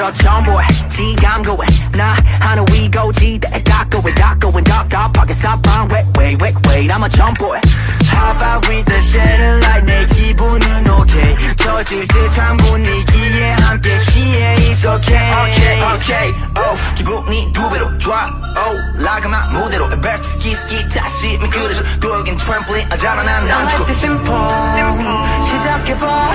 저 정보에 지감고에 나 하는 위고지 대 깎고에 답답하게 사방 wait I'm a jump-boy. How about we the satellite 내 기분은 okay 젖을 듯한 분위기에 함께 취해 It's okay 기분이 두 배로 좋아 라그마 무대로 best ski 다시 미끄러져 돌긴 트램플린 아잖아 난 I like this simple 시작해봐